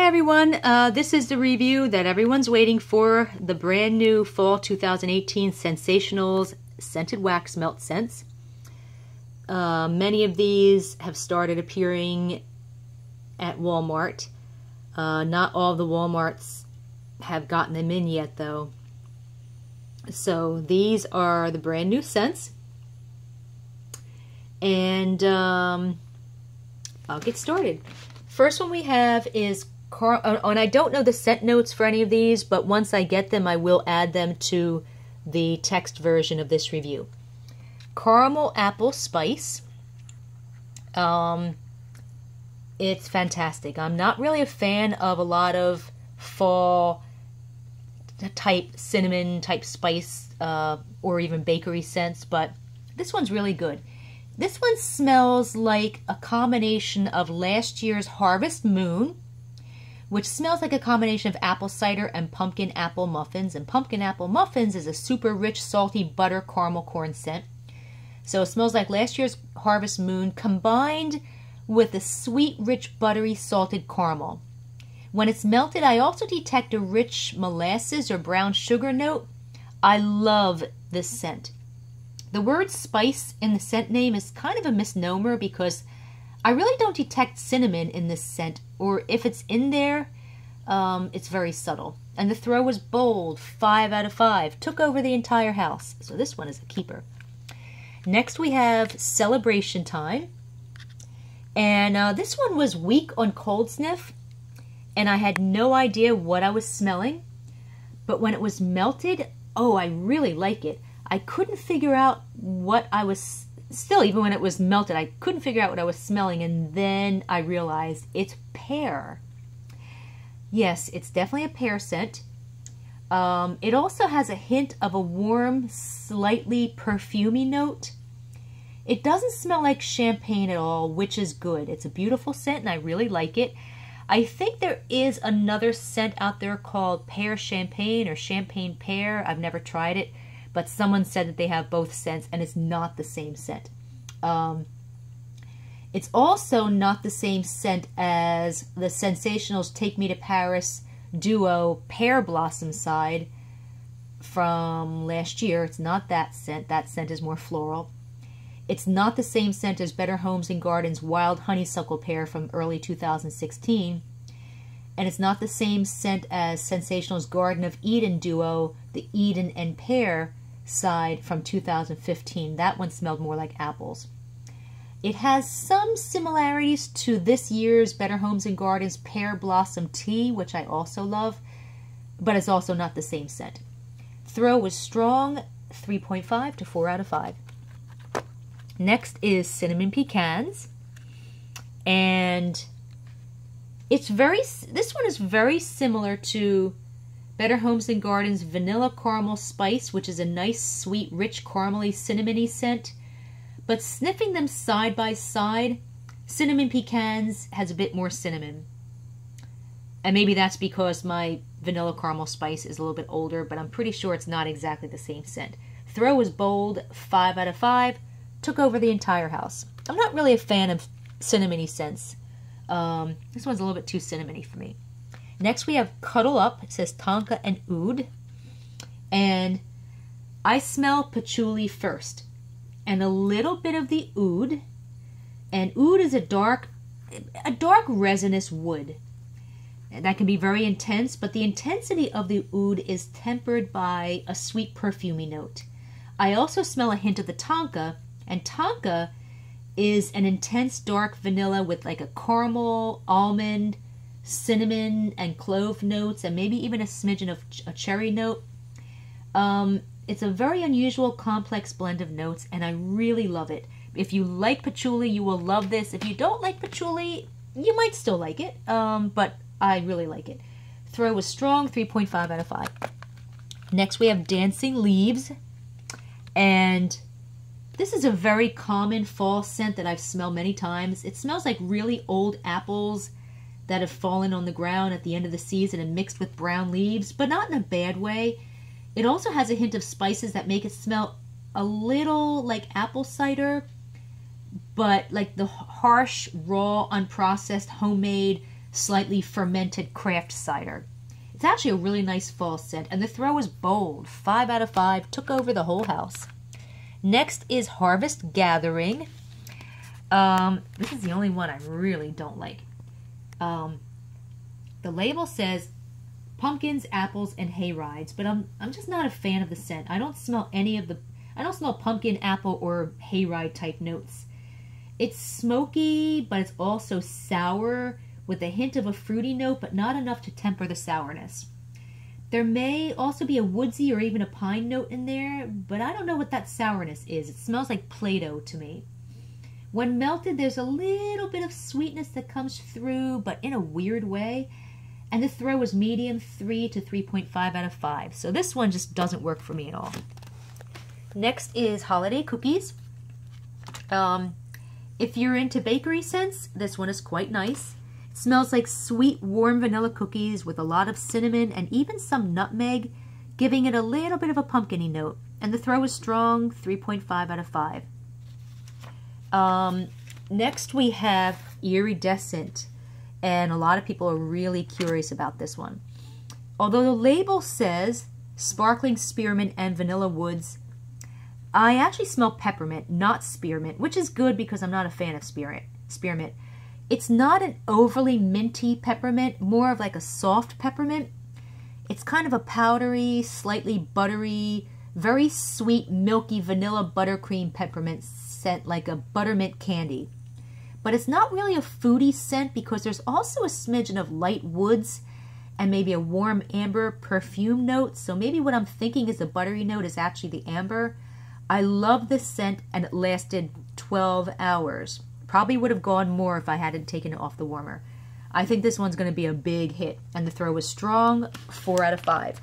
everyone, this is the review that everyone's waiting for, the brand new Fall 2018 ScentSationals Scented Wax Melt Scents. Many of these have started appearing at Walmart. Not all the Walmarts have gotten them in yet though. So these are the brand new scents. And I'll get started. First one we have is, and I don't know the scent notes for any of these, but once I get them, I will add them to the text version of this review. Caramel Apple Spice. It's fantastic. I'm not really a fan of a lot of fall type cinnamon type spice or even bakery scents, but this one's really good. This one smells like a combination of last year's Harvest Moon, which smells like a combination of apple cider and pumpkin apple muffins. And pumpkin apple muffins is a super rich, salty butter caramel corn scent. So it smells like last year's Harvest Moon combined with a sweet, rich, buttery, salted caramel. When it's melted, I also detect a rich molasses or brown sugar note. I love this scent. The word spice in the scent name is kind of a misnomer because I really don't detect cinnamon in this scent, or if it's in there, it's very subtle. And the throw was bold, 5 out of 5, took over the entire house. So this one is a keeper. Next we have Celebration Time. And this one was weak on cold sniff, and I had no idea what I was smelling. But when it was melted, oh, I really like it. I couldn't figure out what I was, still even when it was melted, I couldn't figure out what I was smelling, and then I realized it's pear. Yes, it's definitely a pear scent. It also has a hint of a warm, slightly perfumey note. It doesn't smell like champagne at all, which is good. It's a beautiful scent and I really like it. I think there is another scent out there called Pear Champagne or Champagne Pear. I've never tried it, but someone said that they have both scents and it's not the same scent. It's also not the same scent as the ScentSationals Take Me to Paris duo Pear Blossom Side from last year. It's not that scent. That scent is more floral. It's not the same scent as Better Homes and Gardens Wild Honeysuckle Pear from early 2016. And it's not the same scent as ScentSationals Garden of Eden duo, the Eden and Pear side from 2015. That one smelled more like apples. It has some similarities to this year's Better Homes and Gardens Pear Blossom Tea, which I also love, but it's also not the same scent. Throw was strong, 3.5 to 4 out of 5. Next is Cinnamon Pecans, and this one is very similar to Better Homes and Gardens Vanilla Caramel Spice, which is a nice, sweet, rich, caramely, cinnamony scent. But sniffing them side by side, Cinnamon Pecans has a bit more cinnamon. And maybe that's because my Vanilla Caramel Spice is a little bit older, but I'm pretty sure it's not exactly the same scent. Throw was bold, 5 out of 5. Took over the entire house. I'm not really a fan of cinnamony scents. This one's a little bit too cinnamony for me. Next we have Cuddle Up. It says Tonka and Food. And I smell patchouli first. And a little bit of the oud. And oud is a dark resinous wood. And that can be very intense, but the intensity of the oud is tempered by a sweet perfumey note. I also smell a hint of the tonka, and tonka is an intense dark vanilla with like a caramel, almond, cinnamon, and clove notes, and maybe even a smidgen of a cherry note. It's a very unusual, complex blend of notes, and I really love it. If you like patchouli, you will love this. If you don't like patchouli, you might still like it, but I really like it. Throw was strong, 3.5 out of 5. Next we have Dancing Leaves, and this is a very common fall scent that I've smelled many times. It smells like really old apples that have fallen on the ground at the end of the season and mixed with brown leaves, but not in a bad way. It also has a hint of spices that make it smell a little like apple cider, but like the harsh, raw, unprocessed, homemade slightly fermented craft cider. It's actually a really nice fall scent, and the throw is bold. 5 out of 5, took over the whole house. Next is Harvest Gathering. This is the only one I really don't like. The label says pumpkins, apples, and hayrides, but I'm just not a fan of the scent. I don't smell pumpkin, apple, or hayride type notes. It's smoky, but it's also sour with a hint of a fruity note, but not enough to temper the sourness. There may also be a woodsy or even a pine note in there, but I don't know what that sourness is. It smells like Play-Doh to me. When melted, there's a little bit of sweetness that comes through, but in a weird way. And the throw is medium, 3 to 3.5 out of 5. So this one just doesn't work for me at all. Next is Holiday Cookies. If you're into bakery scents, this one is quite nice. It smells like sweet, warm vanilla cookies with a lot of cinnamon and even some nutmeg, giving it a little bit of a pumpkin-y note. And the throw is strong, 3.5 out of 5. Next we have Iridescent. And a lot of people are really curious about this one. Although the label says sparkling spearmint and vanilla woods, I actually smell peppermint, not spearmint, which is good because I'm not a fan of spearmint. It's not an overly minty peppermint, more of like a soft peppermint. It's kind of a powdery, slightly buttery, very sweet, milky vanilla buttercream peppermint scent, like a buttermint candy. But it's not really a foodie scent because there's also a smidgen of light woods and maybe a warm amber perfume note. So maybe what I'm thinking is the buttery note is actually the amber. I love this scent, and it lasted 12 hours. Probably would have gone more if I hadn't taken it off the warmer. I think this one's going to be a big hit, and the throw is strong, 4 out of 5.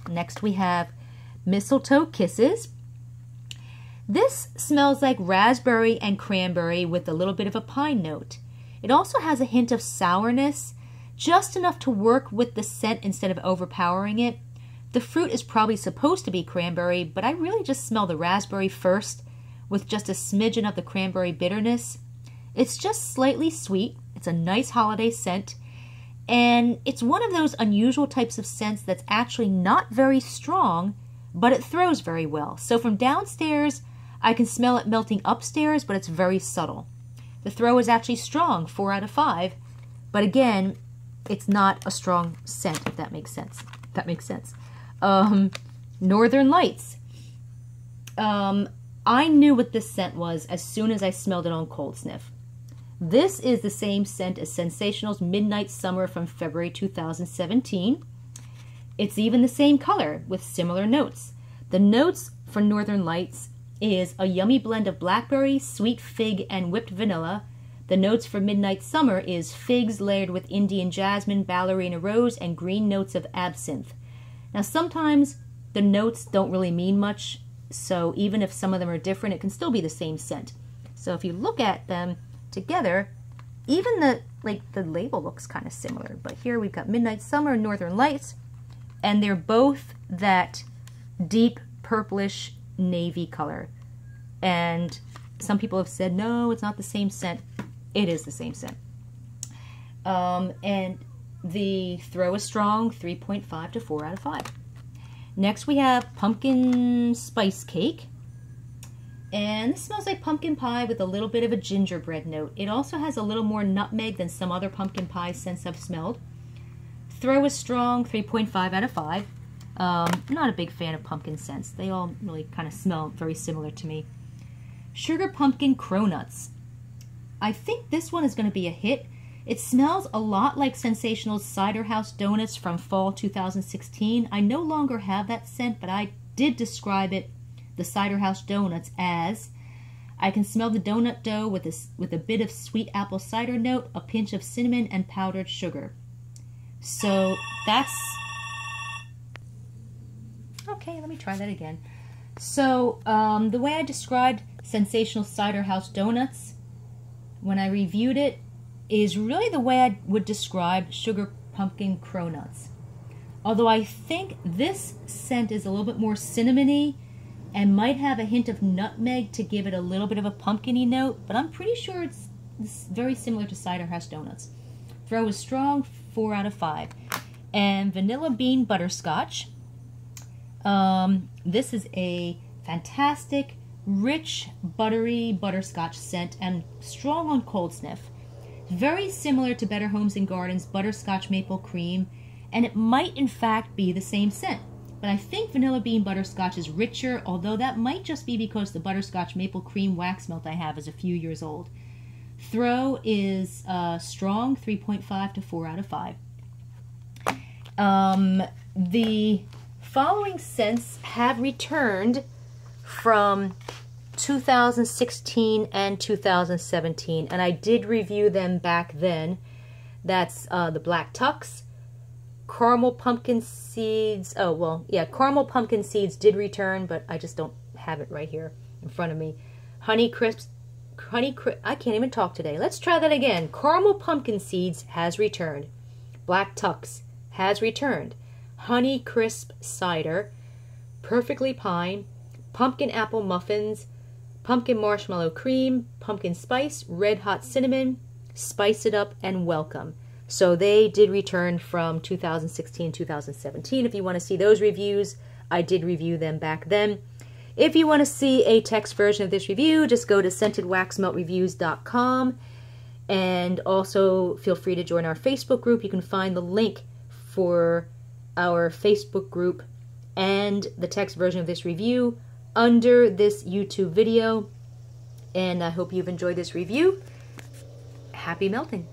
Next we have Mistletoe Kisses. This smells like raspberry and cranberry with a little bit of a pine note. It also has a hint of sourness, just enough to work with the scent instead of overpowering it. The fruit is probably supposed to be cranberry, but I really just smell the raspberry first with just a smidgen of the cranberry bitterness. It's just slightly sweet. It's a nice holiday scent, and it's one of those unusual types of scents that's actually not very strong, but it throws very well. So from downstairs, I can smell it melting upstairs, but it's very subtle. The throw is actually strong, 4 out of 5, but again, it's not a strong scent, if that makes sense. Northern Lights. I knew what this scent was as soon as I smelled it on Cold Sniff. This is the same scent as ScentSationals Midnight Summer from February 2017. It's even the same color with similar notes. The notes for Northern Lights is a yummy blend of blackberry, sweet fig, and whipped vanilla. The notes for Midnight Summer is figs layered with Indian jasmine, ballerina rose, and green notes of absinthe. Now sometimes the notes don't really mean much, so even if some of them are different, it can still be the same scent. So if you look at them together, even the label looks kind of similar. But here we've got Midnight Summer and Northern Lights, and they're both that deep purplish navy color. And some people have said, no, it's not the same scent. It is the same scent. And the throw is strong, 3.5 to 4 out of 5. Next we have Pumpkin Spice Cake. And this smells like pumpkin pie with a little bit of a gingerbread note. It also has a little more nutmeg than some other pumpkin pie scents I've smelled. Throw is strong, 3.5 out of 5. I'm not a big fan of pumpkin scents. They all really kind of smell very similar to me. Sugar Pumpkin Cronuts. I think this one is going to be a hit. It smells a lot like ScentSationals Cider House Donuts from fall 2016. I no longer have that scent, but I did describe it, the Cider House Donuts, as I can smell the donut dough with a bit of sweet apple cider note, a pinch of cinnamon, and powdered sugar. So that's... Okay, let me try that again. So the way I described ScentSationals Cider House Donuts when I reviewed it is really the way I would describe Sugar Pumpkin Cronuts. Although I think this scent is a little bit more cinnamony and might have a hint of nutmeg to give it a little bit of a pumpkin-y note, but I'm pretty sure it's very similar to Cider House Donuts. Throw is strong, 4 out of 5. And Vanilla Bean Butterscotch. This is a fantastic, rich, buttery butterscotch scent and strong on cold sniff. Very similar to Better Homes and Gardens Butterscotch Maple Cream, and it might in fact be the same scent. But I think Vanilla Bean Butterscotch is richer, although that might just be because the Butterscotch Maple Cream wax melt I have is a few years old. Throw is strong, 3.5 to 4 out of 5. The following scents have returned from 2016 and 2017, and I did review them back then. That's the Black Tux, Caramel Pumpkin Seeds. Oh, well, yeah, Caramel Pumpkin Seeds did return, but I just don't have it right here in front of me. I can't even talk today. Let's try that again. Caramel Pumpkin Seeds has returned. Black Tux has returned. Honey Crisp Cider, Perfectly Pine, Pumpkin Apple Muffins, Pumpkin Marshmallow Cream, Pumpkin Spice, Red Hot Cinnamon, Spice It Up, and Welcome. So they did return from 2016-2017. If you want to see those reviews, I did review them back then. If you want to see a text version of this review, just go to scentedwaxmeltreviews.com, and also feel free to join our Facebook group. You can find the link for our Facebook group and the text version of this review under this YouTube video. And I hope you've enjoyed this review. Happy melting!